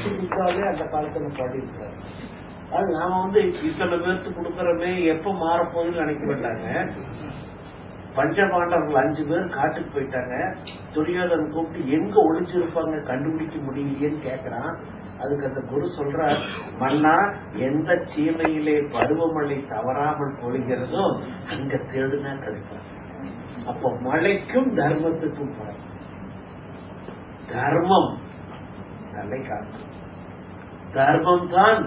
புதுசாவே அந்த காலத்துல பாடி இருக்காரு. அது நாம இத்தனை பேருக்கு கொடுக்கறமே எப்ப மாறப்போகுதுன்னு நினைக்க மாட்டாங்க. பஞ்சபாண்டவர்கள் 5 பேர் காட்டுக்கு போயிட்டாங்க. துரியோதன் கூப்பிட்டு எங்க ஒளிஞ்சிருப்பாங்க கண்டுபிடிக்க முடியலையேன்னு கேட்கிறான். அதுக்கு அந்த குரு சொல்ற, மன்னா எந்த சீமையிலே பருவமழை தவறாமல் பொழிகிறதோ அங்க தேடுனா கிடைக்கும். அப்ப மழைக்கும் தர்மத்துக்கும் தர்மம் தலை காக்கும். தர்மம் தான்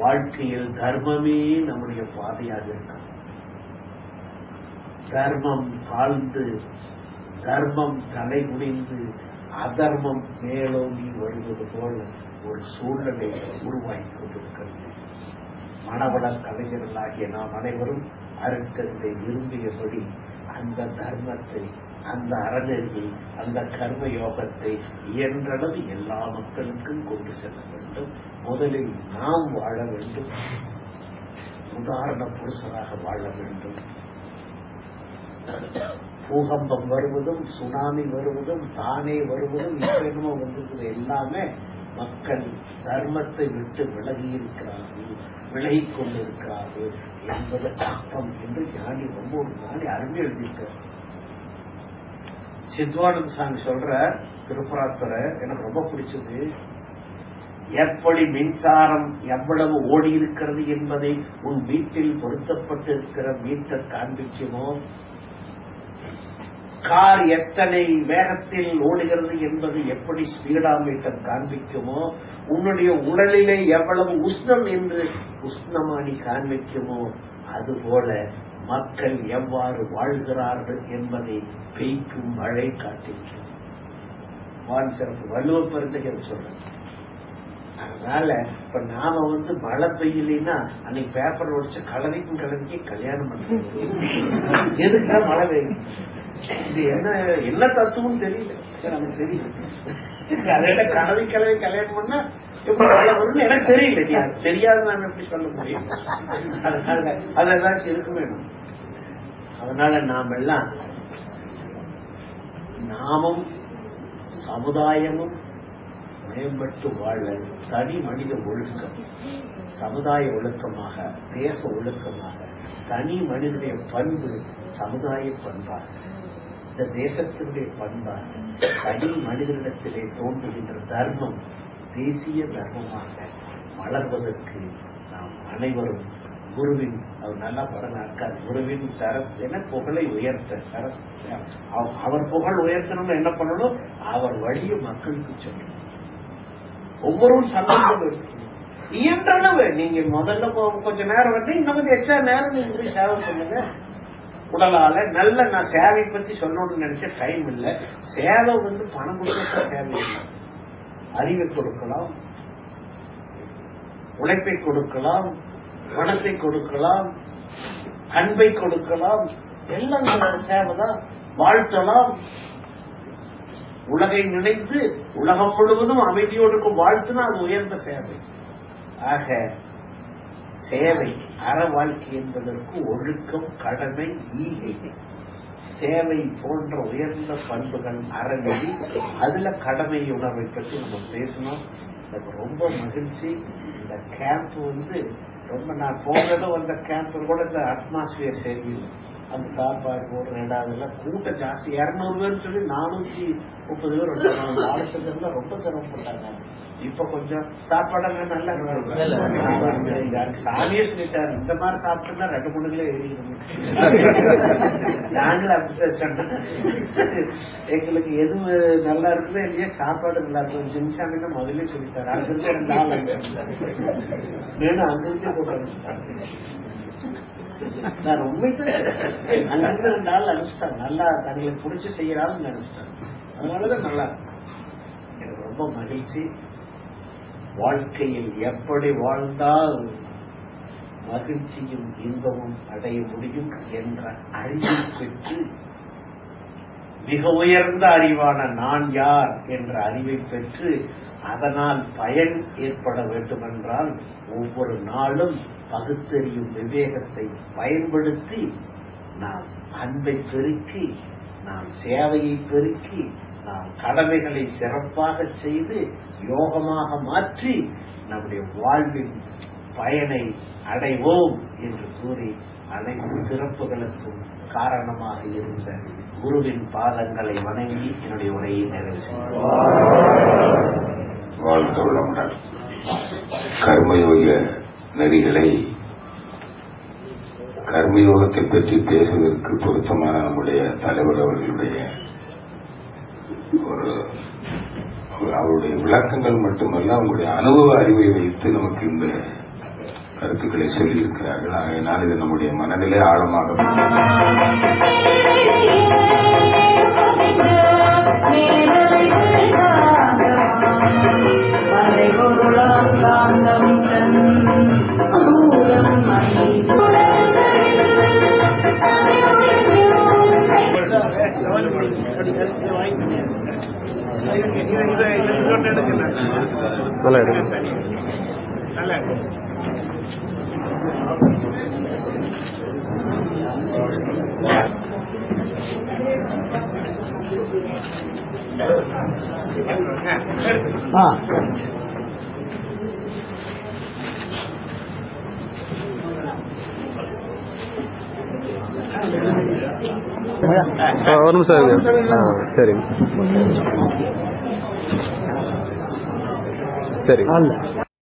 வாழ்க்கையில், தர்மமே நம்முடைய பாதையாக இருக்கும். தர்மம் தாழ்ந்து, தர்மம் தலை குனிந்து, அதர்மம் மேலோங்கி வருவது போல ஒரு சூழ்நிலை உருவாகி கொண்டிருக்கிறது. மனவள கலைஞர்களாகிய நாம் அனைவரும் அருட்கத்தை விரும்பியபடி அந்த தர்மத்தை, அந்த அறநெறியை, அந்த கர்ம யோகத்தை இயன்றளவு எல்லா மக்களுக்கும் கொண்டு செல்ல வேண்டும். முதலில் நாம் வாழ வேண்டும், உதாரண புருஷராக வாழ வேண்டும். பூகம்பம் வருவதும், சுனாமி வருவதும், தானே வருவதும், இப்ப வந்திருக்கிற எல்லாமே மக்கள் தர்மத்தை விட்டு விலகி இருக்கிறார்கள், விலகிக் கொண்டிருக்கிறார்கள் என்பது அர்த்தம் என்று ஞானி ரொம்ப ஒரு ஞானி அருமை எழுதியிருக்கார். சித்வானந்த சாமி சொல்ற திருப்புராத்துறை எனக்கு ரொம்ப பிடிச்சது. எப்படி மின்சாரம் எவ்வளவு ஓடி இருக்கிறது என்பதை உன் வீட்டில் பொருத்தப்பட்டிருக்கிற மீட்டர் காண்பிக்குமோ, கார் எத்தனை வேகத்தில் ஓடுகிறது என்பது எப்படி ஸ்பீடா மீட்டர் காண்பிக்குமோ, உன்னுடைய உடலிலே எவ்வளவு உஷ்ணம் என்று உஷ்ணமானி காண்பிக்குமோ, அதுபோல மக்கள் எவ்வாறு வாழ்கிறார்கள் என்பதை பெய்க்கும் மழை காட்டுகிறது. வான் சிறப்பு வள்ளுவ பெருந்தகர் சொல்ற. அதனால இப்ப நாம மழை பெய்யலைன்னா அன்னைக்கு பேப்பர் உடைச்சு கலதிக்கு கல்யாணம் பண்றது. எதுக்கா மழை பெய்யும்? இது என்ன தத்துவம் தெரியல, நமக்கு தெரியல. அதோட கலவி கல்யாணம் பண்ணா எப்படி மழை வரும்னு எனக்கு தெரியல. தெரியாது, நான் எப்படி சொல்ல முடியும்? அதனால அது ஏதாச்சும் இருக்குமே. அதனால நாம் எல்லாம், நாமும் சமுதாயமும் மேம்பட்டு வாழ தனி மனித ஒழுக்கம், சமுதாய ஒழுக்கமாக, தேச ஒழுக்கமாக, தனி மனிதனுடைய பண்பு சமுதாய பண்பாக, இந்த தேசத்தினுடைய பண்பாக, தனி மனிதனிடத்திலே தோன்றுகின்ற தர்மம் தேசிய தர்மமாக வளர்வதற்கு நாம் அனைவரும் குருவின், அவர் நல்லா படம் இருக்காது, குருவின் தரத்தின புகழை உயர்த்த, அவர் புகழ் உயர்த்தணும்னு என்ன பண்ணணும்? அவர் வழியை மக்களுக்கு சொல்லணும். ஒவ்வொருவரும் சந்தோஷம் இயன்றளவு நீங்க முதல்ல கொஞ்ச நேரம் இன்னும் கொஞ்சம் எக்ஸ்ட்ரா நேரம் நீங்க போய் சேவை பண்ணுங்க. உடலால நல்ல, நான் சேவை பத்தி சொல்லணும்னு நினைச்ச டைம் இல்லை. சேவை பணம் கொடுக்க சேவை இல்லை. அறிவை கொடுக்கலாம், உழைப்பை கொடுக்கலாம், பணத்தை கொடுக்கலாம், அன்பை கொடுக்கலாம், எல்லாம் சேவை தான். வாழ்த்தலாம், உலகை நினைத்து உலகம் முழுவதும் அமைதியோடு வாழ்த்துனா அது உயர்ந்த சேவை. ஆக சேவை, அற வாழ்க்கை என்பதற்கு ஒழுக்கம், கடமை, ஈகை, சேவை போன்ற உயர்ந்த பண்புகள், அறநெறி, அதுல கடமை உணர்வை பற்றி நம்ம பேசணும். எனக்கு ரொம்ப மகிழ்ச்சி. இந்த கேம்ப் ரொம்ப, நான் போனதும் அந்த கேம்ப் கூட இந்த அட்மாஸ்பியர் சரியில்லை. அந்த சாப்பாடு போடுற இடம் கூட்டம் ஜாஸ்தி, 200 பேர் சொல்லி 430 பேர் வந்தாங்க. ஆலோசனை ரொம்ப சிரமப்பட்டாங்க. இப்ப கொஞ்சம் சாப்பாடு நல்லா சாமியே சொல்லிட்டாரு, இந்த மாதிரி சாப்பிட்டோம்னா 2-3 கிலோ ஏறிக்கணும். நாங்களும் அப்படி சொன்னோம், எங்களுக்கு எது நல்லா இருக்குதோ இல்லையா, சாப்பாடு நல்லா இருக்கும். ஜிம்சாமின்னா முதலே சொல்லிட்டாரு. அங்கிருந்து 2 நாள் வேணும், அங்கிருந்தே போட்டு நான் உண்மைதான் அங்கிருந்து 2 நாள் அனுப்பிச்சிட்டாங்க. நல்லா தங்களுக்கு பிடிச்சி செய்யறாலும் அனுப்பிச்சிட்டாங்க. அதனாலதான் நல்லா எனக்கு ரொம்ப மகிழ்ச்சி. வாழ்க்கையில் எப்படி வாழ்ந்தால் மகிழ்ச்சியும் இன்பமும் அடைய முடியும் என்ற அறிவை பெற்று, மிக உயர்ந்த அறிவான நான் யார் என்ற அறிவை பெற்று, அதனால் பயன் ஏற்பட வேண்டுமென்றால் ஒவ்வொரு நாளும் பகுத்தறியும் விவேகத்தை பயன்படுத்தி நாம் அன்பை பெருக்கி, நாம் சேவையை பெருக்கி, நாம் கடமைகளை சிறப்பாக செய்து யோகமாக மாற்றி நம்முடைய வாழ்வின் பயனை அடைவோம் என்று கூறி அனைத்து சிறப்புகளுக்கும் காரணமாக இருந்த குருவின் பாதங்களை வணங்கி என்னுடைய உரையை நிறைவு செய்வோம். கர்மயோக நெறிகளை கர்மயோகத்தை பற்றி பேசுவதற்கு பொருத்தமான நம்முடைய தலைவர் அவர்களுடைய அவருடைய விளக்கங்கள் மட்டுமல்ல அவங்களுடைய அனுபவ அறிவை வைத்து நமக்கு இந்த கருத்துக்களை சொல்லியிருக்கிறார்கள். ஆகையினால் இது நம்முடைய மனதிலே ஆழமாக ஒரு நிமிஷம் சரி சரி